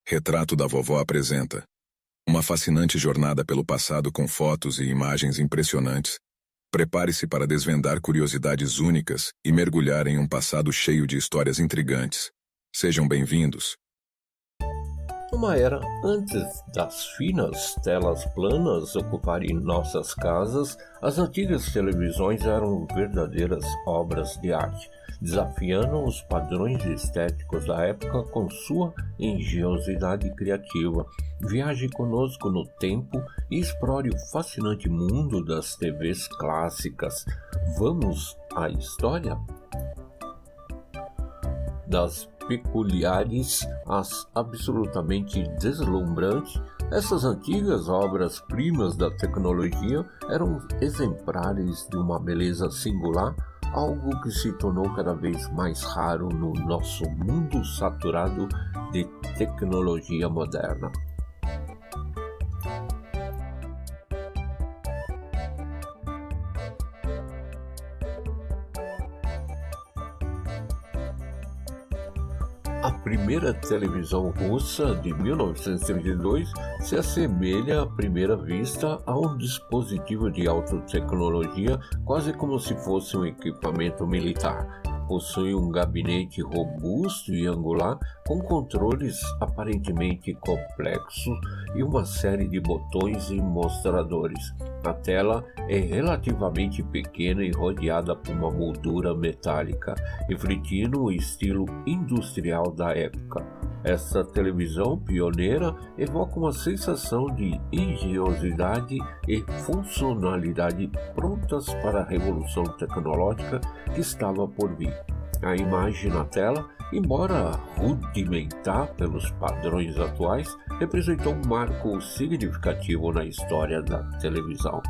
Retrato da Vovó apresenta uma fascinante jornada pelo passado com fotos e imagens impressionantes. Prepare-se para desvendar curiosidades únicas e mergulhar em um passado cheio de histórias intrigantes. Sejam bem-vindos. Uma era antes das finas telas planas ocuparem nossas casas, as antigas televisões eram verdadeiras obras de arte, desafiando os padrões estéticos da época com sua engenhosidade criativa. Viaje conosco no tempo e explore o fascinante mundo das TVs clássicas. Vamos à história? Das peculiares às absolutamente deslumbrantes, essas antigas obras-primas da tecnologia eram exemplares de uma beleza singular, algo que se tornou cada vez mais raro no nosso mundo saturado de tecnologia moderna. A primeira televisão russa, de 1932, se assemelha à primeira vista a um dispositivo de alta tecnologia, quase como se fosse um equipamento militar. Possui um gabinete robusto e angular, com controles aparentemente complexos e uma série de botões e mostradores. A tela é relativamente pequena e rodeada por uma moldura metálica, refletindo o estilo industrial da época. Essa televisão pioneira evoca uma sensação de engenhosidade e funcionalidade prontas para a revolução tecnológica que estava por vir. A imagem na tela, embora rudimentar pelos padrões atuais, representou um marco significativo na história da televisão.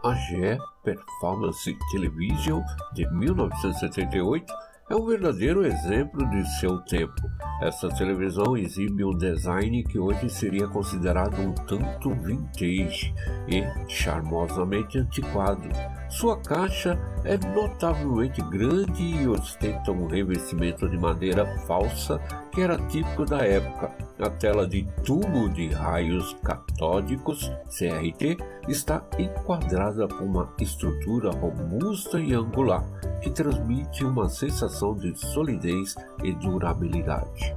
A GE Performance Television, de 1978, é um verdadeiro exemplo de seu tempo. Essa televisão exibe um design que hoje seria considerado um tanto vintage e charmosamente antiquado. Sua caixa é notavelmente grande e ostenta um revestimento de madeira falsa que era típico da época. A tela de tubo de raios catódicos, CRT, está enquadrada por uma estrutura robusta e angular, que transmite uma sensação de solidez e durabilidade.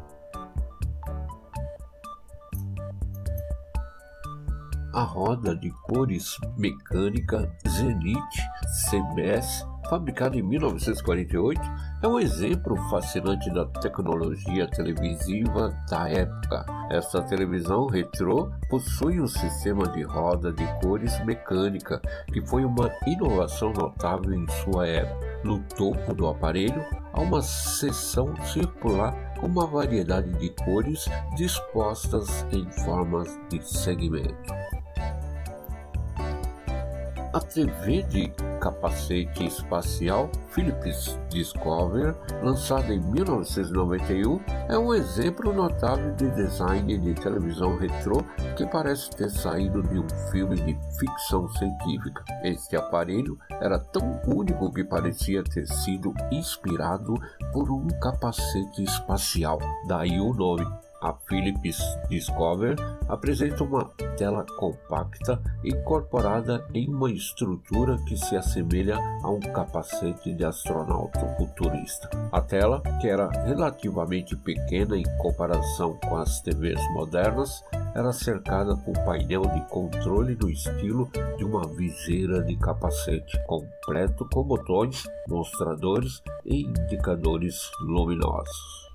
A roda de cores mecânica Zenith CBS, fabricada em 1948, é um exemplo fascinante da tecnologia televisiva da época. Esta televisão retrô possui um sistema de roda de cores mecânica, que foi uma inovação notável em sua época. No topo do aparelho há uma seção circular com uma variedade de cores dispostas em formas de segmento. A TV de capacete espacial Philips Discovery, lançada em 1991, é um exemplo notável de design de televisão retrô que parece ter saído de um filme de ficção científica. Este aparelho era tão único que parecia ter sido inspirado por um capacete espacial, daí o nome. A Philips Discovery apresenta uma tela compacta incorporada em uma estrutura que se assemelha a um capacete de astronauta futurista. A tela, que era relativamente pequena em comparação com as TVs modernas, era cercada por painel de controle no estilo de uma viseira de capacete, completo com botões, mostradores e indicadores luminosos.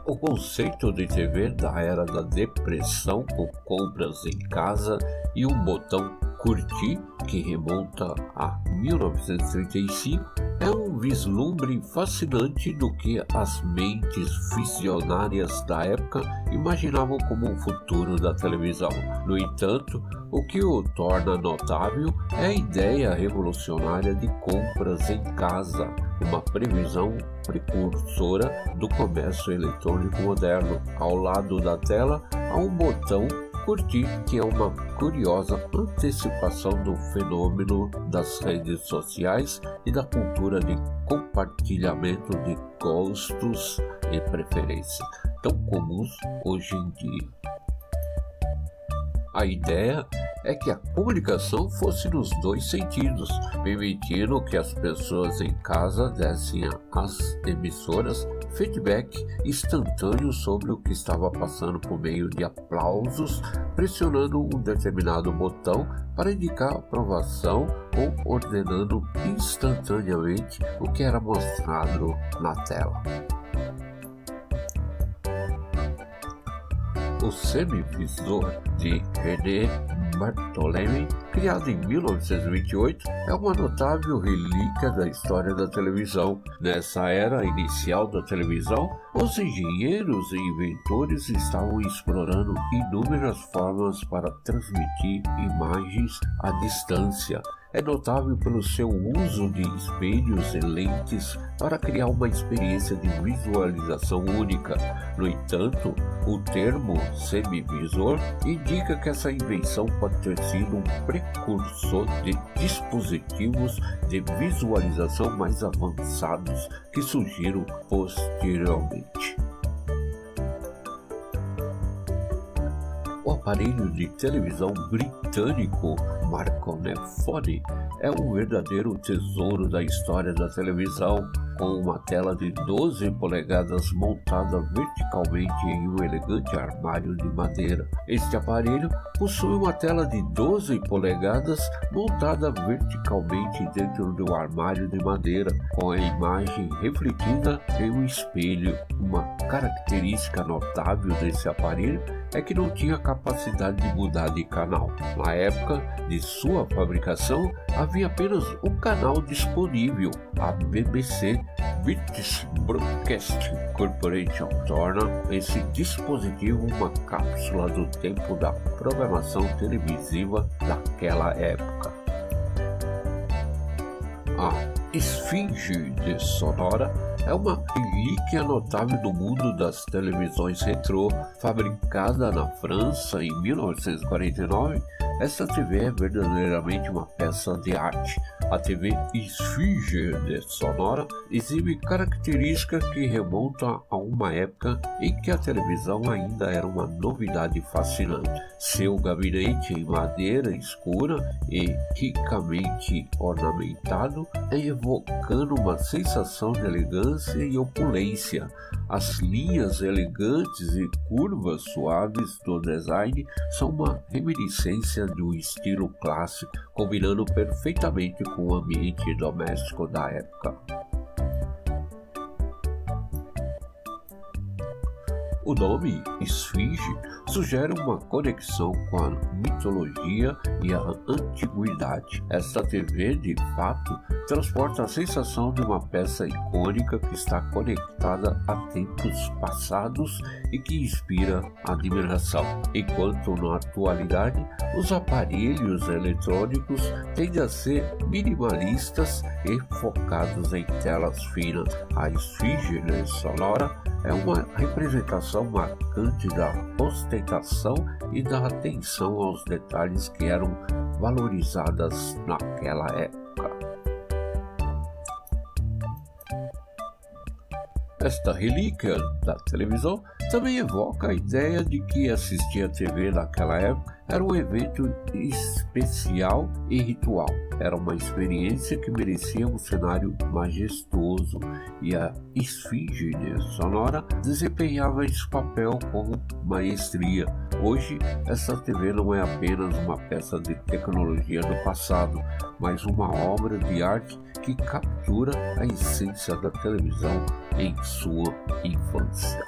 O conceito de TV da era da depressão, com compras em casa e um botão curtir, que remonta a 1935, é um vislumbre fascinante do que as mentes visionárias da época imaginavam como o futuro da televisão. No entanto, o que o torna notável é a ideia revolucionária de compras em casa, uma previsão precursora do comércio eletrônico moderno. Ao lado da tela há um botão curtir, que é uma curiosa antecipação do fenômeno das redes sociais e da cultura de compartilhamento de gostos e preferências, tão comuns hoje em dia. A ideia é que a comunicação fosse nos dois sentidos, permitindo que as pessoas em casa dessem às emissoras feedback instantâneo sobre o que estava passando por meio de aplausos, pressionando um determinado botão para indicar aprovação ou ordenando instantaneamente o que era mostrado na tela. O semivisor de René Bartholomé, criado em 1928, é uma notável relíquia da história da televisão. Nessa era inicial da televisão, os engenheiros e inventores estavam explorando inúmeras formas para transmitir imagens à distância. É notável pelo seu uso de espelhos e lentes para criar uma experiência de visualização única. No entanto, o termo semivisor indica que essa invenção pode ter sido um precursor de dispositivos de visualização mais avançados que surgiram posteriormente. O aparelho de televisão britânico Marconi é um verdadeiro tesouro da história da televisão, com uma tela de 12 polegadas montada verticalmente em um elegante armário de madeira. Este aparelho possui uma tela de 12 polegadas montada verticalmente dentro do armário de madeira, com a imagem refletida em um espelho. Uma característica notável desse aparelho é que não tinha capacidade de mudar de canal. Na época de sua fabricação, havia apenas um canal disponível. A BBC British Broadcasting Corporation torna esse dispositivo uma cápsula do tempo da programação televisiva daquela época. A Esfinge de Sonora é uma relíquia notável do mundo das televisões retrô. Fabricada na França em 1949, essa TV é verdadeiramente uma peça de arte. A TV Esfinge de Sonora exibe características que remontam a uma época em que a televisão ainda era uma novidade fascinante. Seu gabinete em madeira escura e ricamente ornamentado, evocando uma sensação de elegância e opulência. As linhas elegantes e curvas suaves do design são uma reminiscência de um estilo clássico, combinando perfeitamente com o ambiente doméstico da época. O nome Esfinge sugere uma conexão com a mitologia e a antiguidade. Esta TV, de fato, transporta a sensação de uma peça icônica que está conectada a tempos passados e que inspira admiração. Enquanto na atualidade, os aparelhos eletrônicos tendem a ser minimalistas e focados em telas finas. A Esfinge Sonora é uma representação marcante da ostentação e da atenção aos detalhes que eram valorizadas naquela época. Esta relíquia da televisão também evoca a ideia de que assistir a TV naquela época era um evento especial e ritual. Era uma experiência que merecia um cenário majestoso, e a Esfinge Sonora desempenhava esse papel com maestria. Hoje, essa TV não é apenas uma peça de tecnologia do passado, mas uma obra de arte que captura a essência da televisão em sua infância.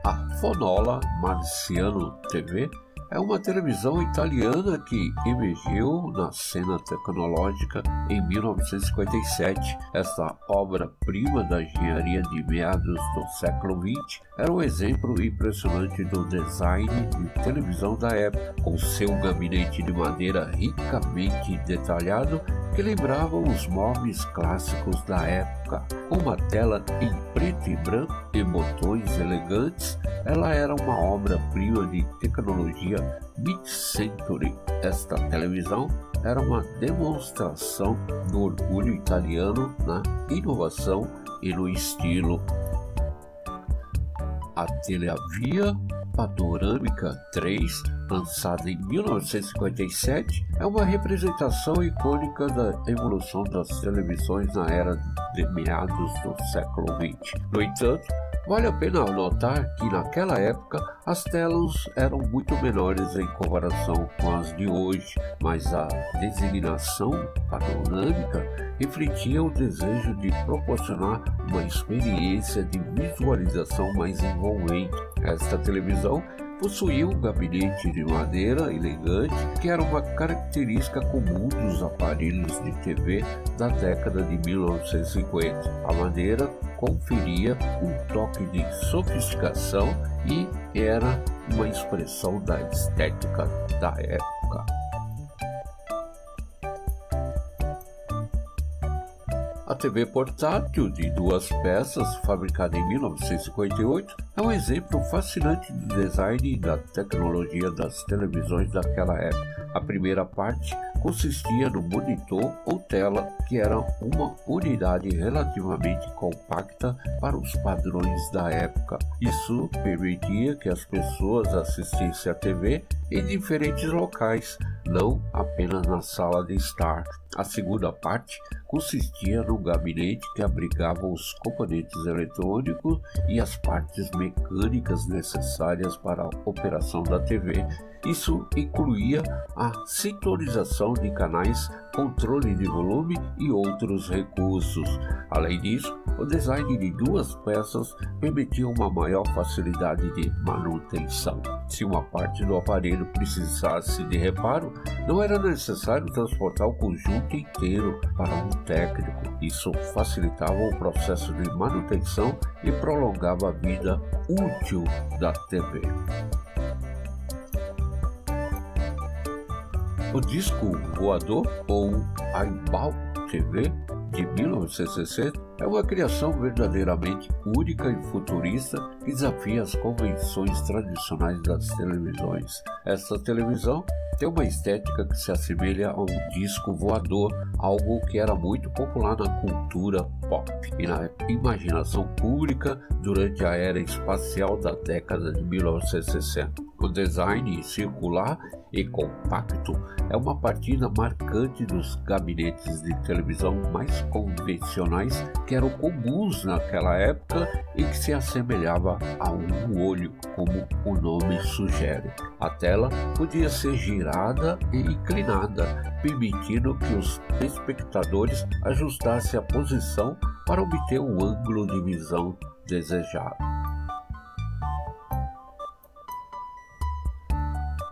A Fonola Marciano TV é uma televisão italiana que emergiu na cena tecnológica em 1957. Esta obra-prima da engenharia de meados do século XX era um exemplo impressionante do design de televisão da época, com seu gabinete de madeira ricamente detalhado que lembravam os móveis clássicos da época. Com uma tela em preto e branco e botões elegantes, ela era uma obra-prima de tecnologia mid-century. Esta televisão era uma demonstração do orgulho italiano na inovação e no estilo. A Televia Panorâmica 3, lançada em 1957, é uma representação icônica da evolução das televisões na era de meados do século XX. No entanto, vale a pena notar que naquela época as telas eram muito menores em comparação com as de hoje, mas a designação panorâmica refletia o desejo de proporcionar uma experiência de visualização mais envolvente. Esta televisão possuía um gabinete de madeira elegante, que era uma característica comum dos aparelhos de TV da década de 1950. A madeira conferia um toque de sofisticação e era uma expressão da estética da época. A TV portátil de 2 peças, fabricada em 1958, é um exemplo fascinante do design e da tecnologia das televisões daquela época. A primeira parte consistia no monitor ou tela, que era uma unidade relativamente compacta para os padrões da época. Isso permitia que as pessoas assistissem à TV em diferentes locais, não apenas na sala de estar. A segunda parte consistia no gabinete que abrigava os componentes eletrônicos e as partes mecânicas necessárias para a operação da TV. Isso incluía a sintonização de canais, controle de volume e outros recursos. Além disso, o design de 2 peças permitia uma maior facilidade de manutenção. Se uma parte do aparelho precisasse de reparo, não era necessário transportar o conjunto inteiro para um técnico. Isso facilitava o processo de manutenção e prolongava a vida útil da TV. O disco voador, ou Eyeball TV, de 1960, é uma criação verdadeiramente única e futurista que desafia as convenções tradicionais das televisões. Esta televisão tem uma estética que se assemelha a um disco voador, algo que era muito popular na cultura pop e na imaginação pública durante a era espacial da década de 1960. O design circular e compacto é uma partida marcante dos gabinetes de televisão mais convencionais que eram comuns naquela época e que se assemelhava a um olho, como o nome sugere. A tela podia ser girada e inclinada, permitindo que os espectadores ajustassem a posição para obter o ângulo de visão desejado.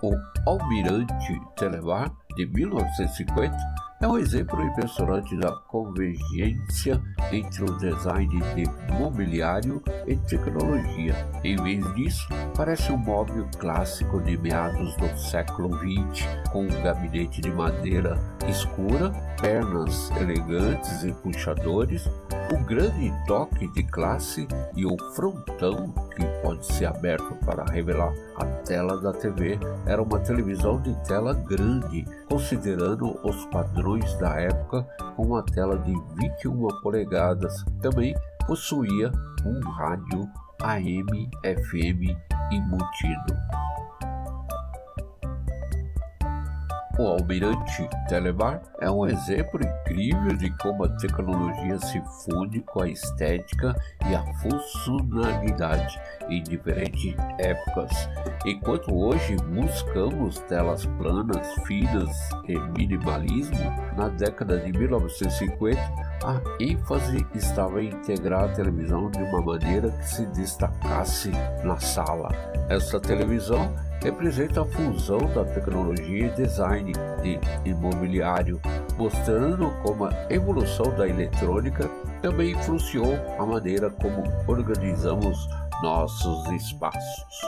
O Almirante Televar, de 1950, é um exemplo impressionante da convergência entre o design de mobiliário e tecnologia. Em vez disso, parece um móvel clássico de meados do século XX, com um gabinete de madeira escura, pernas elegantes e puxadores, o grande toque de classe e o frontão que pode ser aberto para revelar a tela da TV. Era uma televisão de tela grande, considerando os padrões da época, com uma tela de 21 polegadas. Também possuía um rádio AM, FM embutido. O Almirante Televar é um exemplo incrível de como a tecnologia se funde com a estética e a funcionalidade em diferentes épocas. Enquanto hoje buscamos telas planas, finas e minimalismo, na década de 1950 a ênfase estava em integrar a televisão de uma maneira que se destacasse na sala. Essa televisão representa a fusão da tecnologia e design de imobiliário, mostrando como a evolução da eletrônica também influenciou a maneira como organizamos nossos espaços.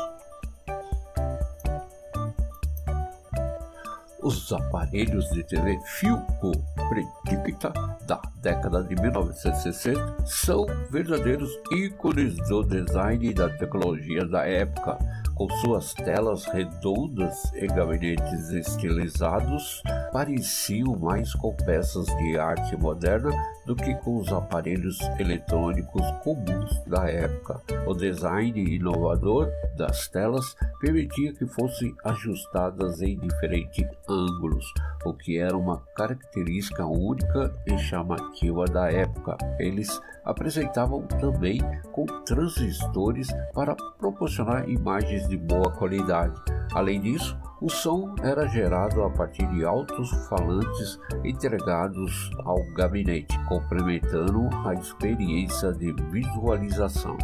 Os aparelhos de TV Philco Predicta da década de 1960 são verdadeiros ícones do design e da tecnologia da época, com suas telas redondas e gabinetes estilizados, pareciam mais com peças de arte moderna do que com os aparelhos eletrônicos comuns da época. O design inovador das telas permitia que fossem ajustadas em diferentes ângulos, o que era uma característica única e chamativa da época. Eles apresentavam também com transistores para proporcionar imagens de boa qualidade. Além disso, o som era gerado a partir de alto-falantes entregados ao gabinete, complementando a experiência de visualização.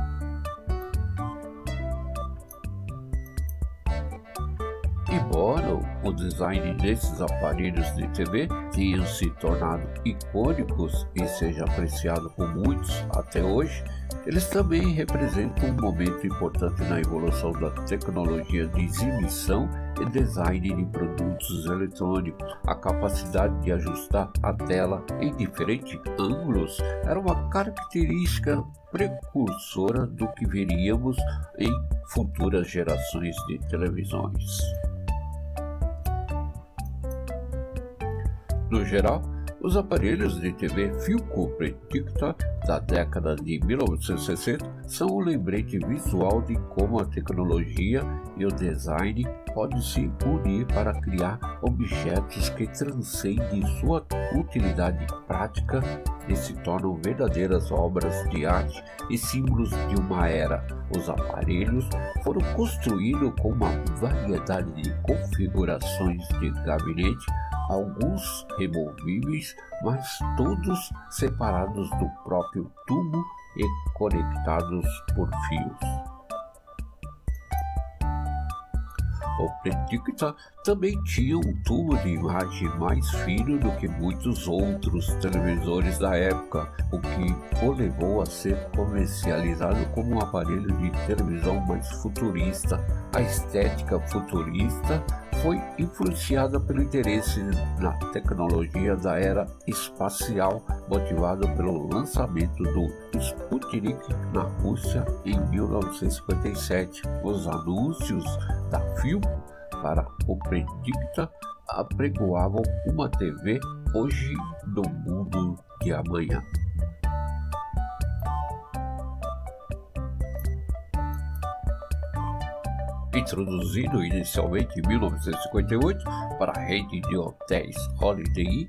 Embora o design desses aparelhos de TV tenham se tornado icônicos e seja apreciado por muitos até hoje, eles também representam um momento importante na evolução da tecnologia de exibição e design de produtos eletrônicos. A capacidade de ajustar a tela em diferentes ângulos era uma característica precursora do que veríamos em futuras gerações de televisões. No geral, os aparelhos de TV Philco Predicta da década de 1960 são um lembrete visual de como a tecnologia e o design podem se unir para criar objetos que transcendem sua utilidade prática e se tornam verdadeiras obras de arte e símbolos de uma era. Os aparelhos foram construídos com uma variedade de configurações de gabinete, alguns removíveis, mas todos separados do próprio tubo e conectados por fios. O Predicta também tinha um tubo de imagem mais fino do que muitos outros televisores da época, o que o levou a ser comercializado como um aparelho de televisão mais futurista. A estética futurista foi influenciada pelo interesse na tecnologia da era espacial, motivado pelo lançamento do Sputnik na Rússia em 1957. Os anúncios da Philco para o Predicta apregoavam uma TV hoje no mundo de amanhã. Introduzido inicialmente em 1958 para a rede de hotéis Holiday Inn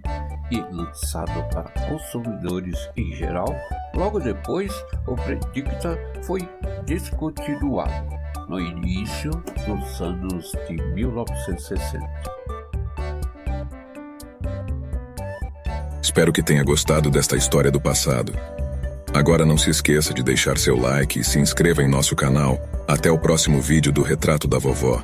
e lançado para consumidores em geral, logo depois o Predicta foi descontinuado no início dos anos de 1960. Espero que tenha gostado desta história do passado. Agora não se esqueça de deixar seu like e se inscreva em nosso canal. Até o próximo vídeo do Retrato da Vovó.